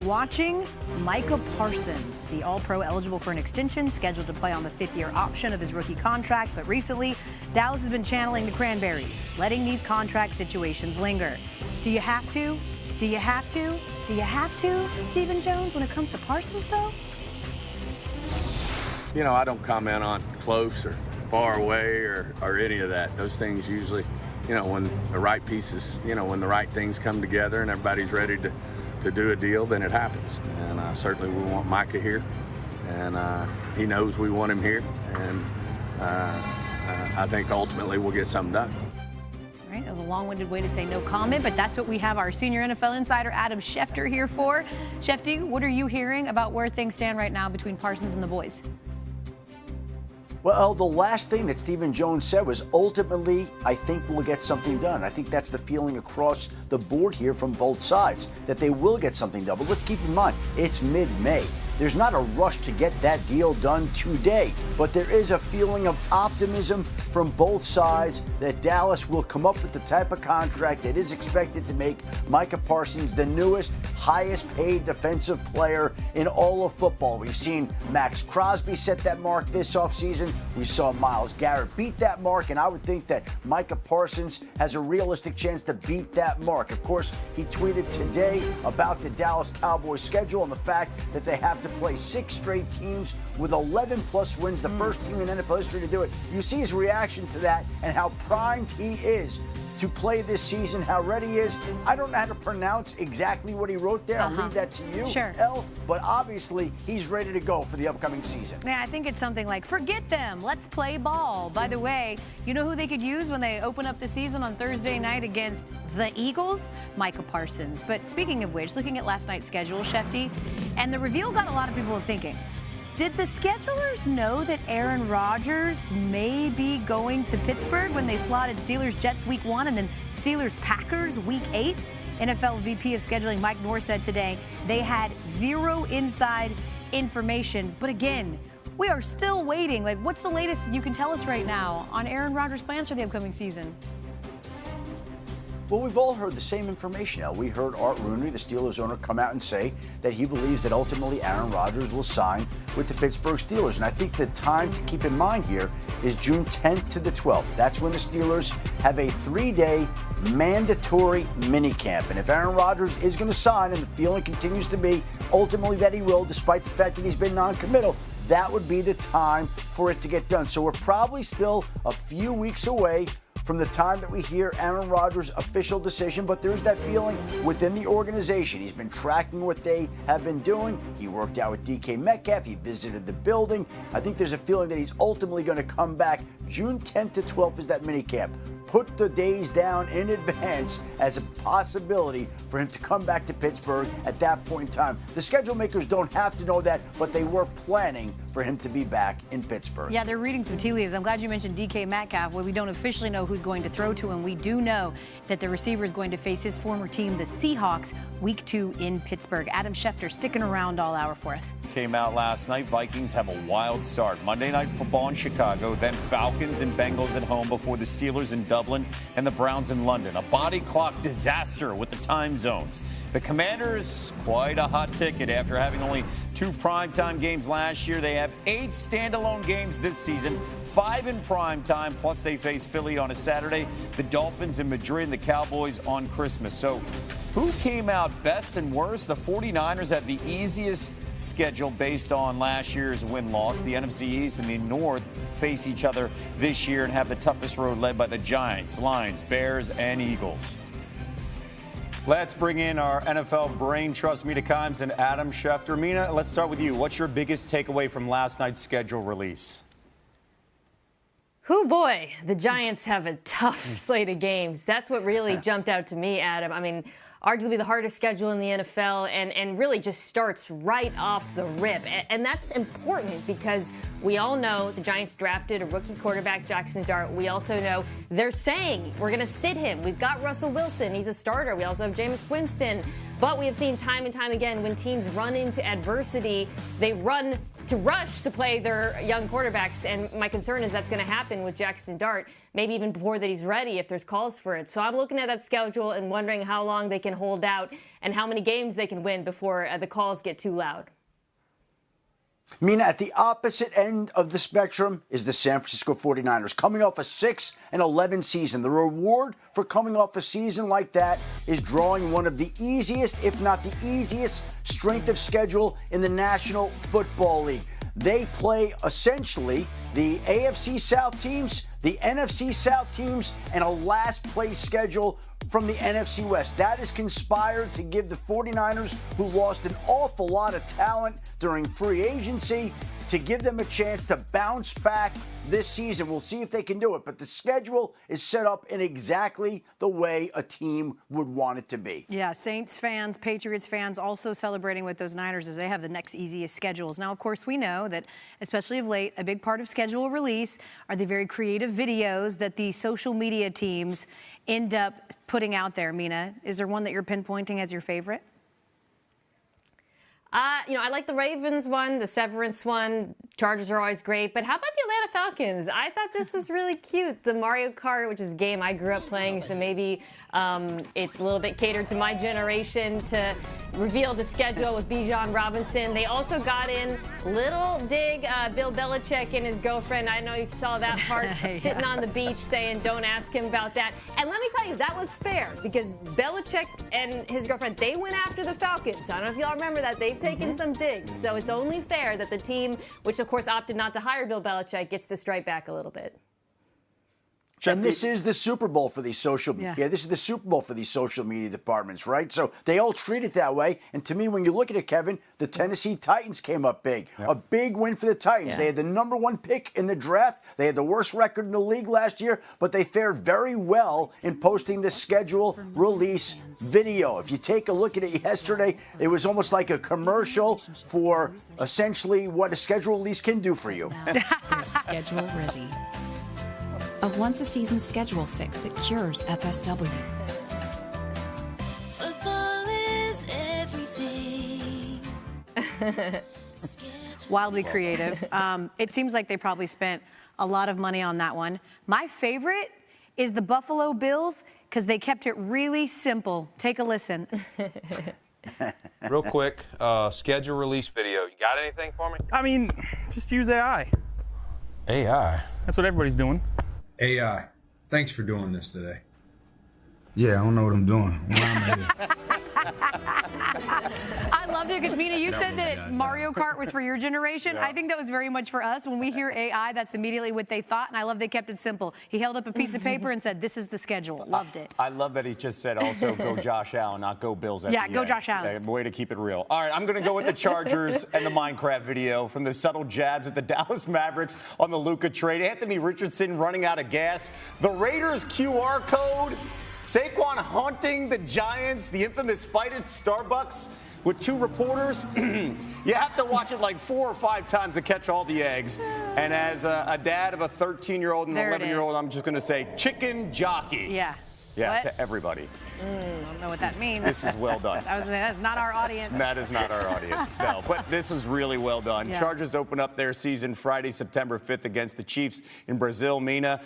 watching Micah Parsons, the All-Pro eligible for an extension, scheduled to play on the fifth-year option of his rookie contract. But recently, Dallas has been channeling the Cranberries, letting these contract situations linger. Do you have to? Do you have to? Do you have to, Stephen Jones, when it comes to Parsons, though? You know, I don't comment on close or far away or any of that. Those things usually, you know, when the right pieces, you know, when the right things come together and everybody's ready to do a deal, then it happens. And certainly we want Micah here, and he knows we want him here. And I think ultimately we'll get something done. Right, that was a long-winded way to say no comment, but that's what we have our senior NFL insider Adam Schefter here for. Shefty, what are you hearing about where things stand right now between Parsons and the boys? Well, the last thing that Stephen Jones said was ultimately, I think we'll get something done. I think that's the feeling across the board here from both sides, that they will get something done. But let's keep in mind, it's mid-May. There's not a rush to get that deal done today, but there is a feeling of optimism from both sides that Dallas will come up with the type of contract that is expected to make Micah Parsons the newest, highest paid defensive player in all of football. We've seen Max Crosby set that mark this offseason. We saw Myles Garrett beat that mark, and I would think that Micah Parsons has a realistic chance to beat that mark. Of course, he tweeted today about the Dallas Cowboys schedule and the fact that they have to play 6 straight teams with 11+ wins, the first team in NFL history to do it. You see his reaction to that and how primed he is to play this season, how ready he is. I don't know how to pronounce exactly what he wrote there. I'll leave that to you, Sure. Elle, but obviously he's ready to go for the upcoming season. Yeah, I think it's something like, forget them, let's play ball. By the way, you know who they could use when they open up the season on Thursday night against the Eagles? Micah Parsons. But speaking of which, looking at last night's schedule, Shefty, and the reveal got a lot of people thinking, did the schedulers know that Aaron Rodgers may be going to Pittsburgh when they slotted Steelers-Jets week 1 and then Steelers-Packers week 8? NFL VP of Scheduling Mike Moore said today they had zero inside information. But again, we are still waiting. Like, what's the latest you can tell us right now on Aaron Rodgers' plans for the upcoming season? Well, we've all heard the same information, Elle. We heard Art Rooney, the Steelers owner, come out and say that he believes that ultimately Aaron Rodgers will sign with the Pittsburgh Steelers. And I think the time to keep in mind here is June 10th to the 12th. That's when the Steelers have a 3-day mandatory minicamp. And if Aaron Rodgers is going to sign, and the feeling continues to be ultimately that he will, despite the fact that he's been non-committal, that would be the time for it to get done. So we're probably still a few weeks away from the time that we hear Aaron Rodgers' official decision, but there's that feeling within the organization. He's been tracking what they have been doing. He worked out with DK Metcalf. He visited the building. I think there's a feeling that he's ultimately going to come back. June 10th to 12th is that minicamp. Put the days down in advance as a possibility for him to come back to Pittsburgh at that point in time. The schedule makers don't have to know that, but they were planning for him to be back in Pittsburgh. Yeah, they're reading some tea leaves. I'm glad you mentioned DK Metcalf. Well, we don't officially know who's going to throw to him. We do know that the receiver is going to face his former team, the Seahawks, week 2 in Pittsburgh. Adam Schefter sticking around all hour for us. Came out last night. Vikings have a wild start. Monday Night Football in Chicago, then Falcons and Bengals at home before the Steelers in Dublin and the Browns in London. A body clock disaster with the time zones. The Commanders, quite a hot ticket after having only 2 primetime games last year. They have 8 standalone games this season, 5 in primetime, plus they face Philly on a Saturday, the Dolphins in Madrid, and the Cowboys on Christmas. So who came out best and worst? The 49ers have the easiest schedule based on last year's win-loss. The NFC East and the North face each other this year and have the toughest road led by the Giants, Lions, Bears, and Eagles. Let's bring in our NFL brain trust, Mina Kimes and Adam Schefter. Mina, let's start with you. What's your biggest takeaway from last night's schedule release? Oh boy, the Giants have a tough slate of games. That's what really jumped out to me, Adam. I mean, arguably the hardest schedule in the NFL and really just starts right off the rip. And that's important because we all know the Giants drafted a rookie quarterback, Jackson Dart. We also know they're saying we're going to sit him. We've got Russell Wilson. He's a starter. We also have Jameis Winston. But we have seen time and time again when teams run into adversity, they run to rush to play their young quarterbacks. And my concern is that's going to happen with Jackson Dart, maybe even before that he's ready if there's calls for it. So I'm looking at that schedule and wondering how long they can hold out and how many games they can win before the calls get too loud. Mina, at the opposite end of the spectrum is the San Francisco 49ers, coming off a 6-11 season. The reward for coming off a season like that is drawing one of the easiest, if not the easiest, strength of schedule in the National Football League. They play essentially the AFC South teams, the NFC South teams, and a last-place schedule from the NFC West. That is conspired to give the 49ers, who lost an awful lot of talent during free agency, to give them a chance to bounce back this season. We'll see if they can do it, but the schedule is set up in exactly the way a team would want it to be. Yeah, Saints fans, Patriots fans also celebrating with those Niners as they have the next easiest schedules. Now, of course, we know that, especially of late, a big part of schedule release are the very creative videos that the social media teams end up putting out there. Mina, is there one that you're pinpointing as your favorite? I like the Ravens one, the Severance one. Chargers are always great. But how about the Atlanta Falcons? I thought this was really cute. The Mario Kart, which is a game I grew up playing, so maybe it's a little bit catered to my generation to reveal the schedule with Bijan Robinson. They also got in little dig Bill Belichick and his girlfriend. I know you saw that part, sitting on the beach saying, don't ask him about that. And let me tell you, that was fair because Belichick and his girlfriend, they went after the Falcons. I don't know if y'all remember that. They've taken some digs. So it's only fair that the team, which of course opted not to hire Bill Belichick, gets to strike back a little bit. And this is the Super Bowl for these social media. This is the Super Bowl for these social media departments, right? So they all treat it that way. And to me, when you look at it, Kevin, the Tennessee Titans came up big. Yep. A big win for the Titans. They had the #1 pick in the draft. They had the worst record in the league last year, but they fared very well in posting the schedule release video. If you take a look at it yesterday, it was almost like a commercial for essentially what a schedule release can do for you. Schedule Rizzy. A once-a-season schedule fix that cures FSW. Football is everything. Wildly creative. It seems like they probably spent a lot of money on that one. My favorite is the Buffalo Bills because they kept it really simple. Take a listen. Real quick, schedule release video. You got anything for me? I mean, just use AI. AI? That's what everybody's doing. AI, thanks for doing this today. Yeah, I don't know what I'm doing. Why am I here? I loved it because, Mina, you said that Mario Kart was for your generation. I think that was very much for us. When we hear AI, that's immediately what they thought, and I love they kept it simple. He held up a piece of paper and said, this is the schedule. Loved it. I love that he just said also go Josh Allen, not go Bills at the end. Go Josh Allen. Way to keep it real. All right, I'm going to go with the Chargers and the Minecraft video from the subtle jabs at the Dallas Mavericks on the Luka trade. Anthony Richardson running out of gas. The Raiders QR code. Saquon haunting the Giants, the infamous fight at Starbucks with two reporters. You have to watch it like 4 or 5 times to catch all the eggs. And as a dad of a 13-year-old and an 11-year-old, I'm just going to say chicken jockey. Yeah. Yeah, what? to everybody. I don't know what that means. This is well done. That's not our audience. That is not our audience, no. But this is really well done. Yeah. Chargers open up their season Friday, September 5th against the Chiefs in Brazil, Mina.